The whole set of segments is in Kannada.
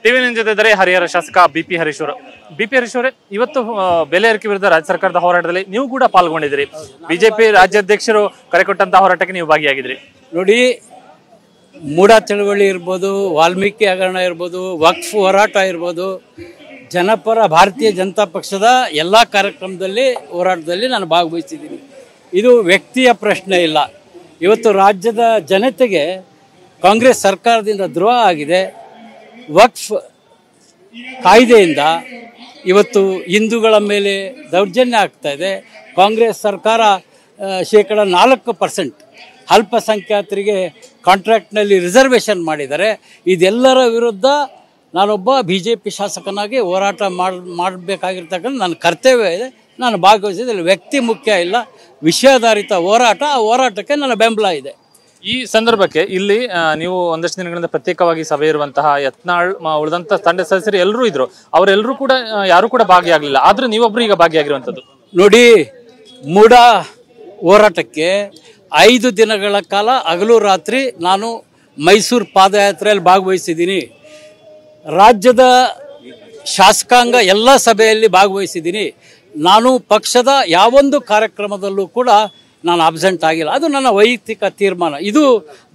ಟಿವಿ ನೈನ್ ಜೊತೆ ಇದ್ದಾರೆ ಹರಿಹರ ಶಾಸಕ ಬಿಪಿ ಹರೀಶ್ ಅವರು. ಬಿಪಿ ಹರೀಶ್ ಅವರೇ, ಇವತ್ತು ಬೆಲೆ ಏರಿಕೆ ವಿರುದ್ಧ ರಾಜ್ಯ ಸರ್ಕಾರದ ಹೋರಾಟದಲ್ಲಿ ನೀವು ಕೂಡ ಪಾಲ್ಗೊಂಡಿದ್ದೀರಿ. ಬಿಜೆಪಿ ರಾಜ್ಯಾಧ್ಯಕ್ಷರು ಕರೆ ಕೊಟ್ಟಂತಹ ಹೋರಾಟಕ್ಕೆ ನೀವು ಭಾಗಿಯಾಗಿದ್ರಿ. ನೋಡಿ, ಮೂಢ ಚಳವಳಿ ಇರ್ಬೋದು, ವಾಲ್ಮೀಕಿ ಹಗರಣ ಇರ್ಬೋದು, ವಕ್ಫ್ ಹೋರಾಟ ಇರ್ಬೋದು, ಜನಪರ ಭಾರತೀಯ ಜನತಾ ಪಕ್ಷದ ಎಲ್ಲ ಕಾರ್ಯಕ್ರಮದಲ್ಲಿ ಹೋರಾಟದಲ್ಲಿ ನಾನು ಭಾಗವಹಿಸಿದ್ದೀನಿ. ಇದು ವ್ಯಕ್ತಿಯ ಪ್ರಶ್ನೆ ಇಲ್ಲ. ಇವತ್ತು ರಾಜ್ಯದ ಜನತೆಗೆ ಕಾಂಗ್ರೆಸ್ ಸರ್ಕಾರದಿಂದ ದ್ರೋಹ ಆಗಿದೆ. ವಕ್ಫ್ ಕಾಯ್ದೆಯಿಂದ ಇವತ್ತು ಹಿಂದೂಗಳ ಮೇಲೆ ದೌರ್ಜನ್ಯ ಆಗ್ತಾ ಇದೆ. ಕಾಂಗ್ರೆಸ್ ಸರ್ಕಾರ 4% ಅಲ್ಪಸಂಖ್ಯಾತರಿಗೆ ಕಾಂಟ್ರಾಕ್ಟ್ನಲ್ಲಿ ರಿಸರ್ವೇಷನ್ ಮಾಡಿದ್ದಾರೆ. ಇದೆಲ್ಲರ ವಿರುದ್ಧ ನಾನೊಬ್ಬ BJP ಶಾಸಕನಾಗಿ ಹೋರಾಟ ಮಾಡಬೇಕಾಗಿರ್ತಕ್ಕಂಥ ನನ್ನ ಕರ್ತವ್ಯ ಇದೆ. ನಾನು ಭಾಗವಹಿಸಿದಲ್ಲಿ ವ್ಯಕ್ತಿ ಮುಖ್ಯ ಇಲ್ಲ, ವಿಷಯಾಧಾರಿತ ಹೋರಾಟ. ಆ ಹೋರಾಟಕ್ಕೆ ನನ್ನ ಬೆಂಬಲ ಇದೆ. ಈ ಸಂದರ್ಭಕ್ಕೆ ಇಲ್ಲಿ ನೀವು ಒಂದಷ್ಟು ದಿನಗಳಿಂದ ಪ್ರತ್ಯೇಕವಾಗಿ ಸಭೆ ಇರುವಂತಹ ಯತ್ನಾಳ್ ಉಳಿದಂತ ತಂಡ ಸದಸ್ಯರು ಎಲ್ಲರೂ ಇದ್ರು. ಅವರೆಲ್ಲರೂ ಕೂಡ ಯಾರು ಕೂಡ ಭಾಗಿಯಾಗಲಿಲ್ಲ. ಆದ್ರೆ ನೀವೊಬ್ರು ಈಗ ಭಾಗಿಯಾಗಿರುವಂಥದ್ದು. ನೋಡಿ, ಮೂಢ ಹೋರಾಟಕ್ಕೆ 5 ದಿನಗಳ ಕಾಲ ಹಗಲು ರಾತ್ರಿ ನಾನು ಮೈಸೂರು ಪಾದಯಾತ್ರೆಯಲ್ಲಿ ಭಾಗವಹಿಸಿದ್ದೀನಿ. ರಾಜ್ಯದ ಶಾಸಕಾಂಗ ಎಲ್ಲ ಸಭೆಯಲ್ಲಿ ಭಾಗವಹಿಸಿದ್ದೀನಿ. ನಾನು ಪಕ್ಷದ ಯಾವೊಂದು ಕಾರ್ಯಕ್ರಮದಲ್ಲೂ ಕೂಡ ನಾನು ಅಬ್ಸೆಂಟ್ ಆಗಿಲ್ಲ. ಅದು ನನ್ನ ವೈಯಕ್ತಿಕ ತೀರ್ಮಾನ. ಇದು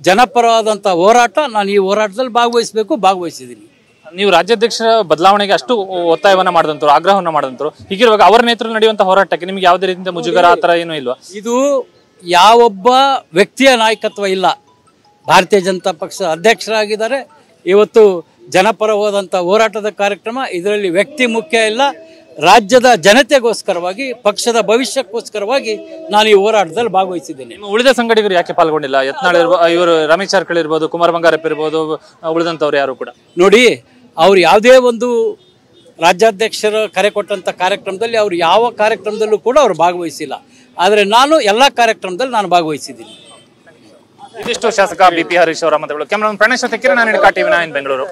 ಜನಪರವಾದಂಥ ಹೋರಾಟ. ನಾನು ಈ ಹೋರಾಟದಲ್ಲಿ ಭಾಗವಹಿಸಿದ್ದೀನಿ. ನೀವು ರಾಜ್ಯಾಧ್ಯಕ್ಷರ ಬದಲಾವಣೆಗೆ ಅಷ್ಟು ಒತ್ತಾಯವನ್ನ ಮಾಡಿದಂತರು, ಆಗ್ರಹವನ್ನ ಮಾಡಿದಂತರು. ಹೀಗಿರುವಾಗ ಅವರ ನೇತೃತ್ವ ನಡೆಯುವಂತಹ ಹೋರಾಟಕ್ಕೆ ನಿಮ್ಗೆ ಯಾವುದೇ ರೀತಿಯ ಮುಜುಗರ ಆ ಥರ ಏನೂ ಇಲ್ವಾ? ಇದು ಯಾವೊಬ್ಬ ವ್ಯಕ್ತಿಯ ನಾಯಕತ್ವ ಇಲ್ಲ. ಭಾರತೀಯ ಜನತಾ ಪಕ್ಷದ ಅಧ್ಯಕ್ಷರಾಗಿದ್ದಾರೆ. ಇವತ್ತು ಜನಪರವಾದಂಥ ಹೋರಾಟದ ಕಾರ್ಯಕ್ರಮ. ಇದರಲ್ಲಿ ವ್ಯಕ್ತಿ ಮುಖ್ಯ ಇಲ್ಲ. ರಾಜ್ಯದ ಜನತೆಗೋಸ್ಕರವಾಗಿ, ಪಕ್ಷದ ಭವಿಷ್ಯಕ್ಕೋಸ್ಕರವಾಗಿ ನಾನು ಈ ಹೋರಾಟದಲ್ಲಿ ಭಾಗವಹಿಸಿದ್ದೇನೆ. ಉಳಿದ ಸಂಘಟಕರು ಯಾಕೆ ಪಾಲ್ಗೊಂಡಿಲ್ಲ? ಯತ್ನಾಳ್ ಇವರು, ರಮೇಶ್ ಜಾರಕಿಹೊಳಿ ಇರ್ಬೋದು, ಕುಮಾರ್ ಬಂಗಾರಪ್ಪ ಇರ್ಬೋದು, ಉಳಿದಂಥವ್ರು ಯಾರು ಕೂಡ ನೋಡಿ, ಅವ್ರು ಯಾವುದೇ ಒಂದು ರಾಜ್ಯಾಧ್ಯಕ್ಷರ ಕರೆ ಕೊಟ್ಟಂಥ ಕಾರ್ಯಕ್ರಮದಲ್ಲಿ ಅವ್ರು ಯಾವ ಕಾರ್ಯಕ್ರಮದಲ್ಲೂ ಕೂಡ ಅವ್ರು ಭಾಗವಹಿಸಿಲ್ಲ. ಆದರೆ ನಾನು ಎಲ್ಲ ಕಾರ್ಯಕ್ರಮದಲ್ಲಿ ನಾನು ಭಾಗವಹಿಸಿದ್ದೀನಿ. ಇದಿಷ್ಟು ಶಾಸಕ ಬಿಪಿ ಹರೀಶ್ ಅವರ ಮಾತುಗಳು. ಕ್ಯಾಮರಾಮನ್ ಪ್ರಣೇಶ್ ತೆಕ್ಕಿರ, ನಾನು ಟಿವಿ ನೈನ್ ಬೆಂಗಳೂರು.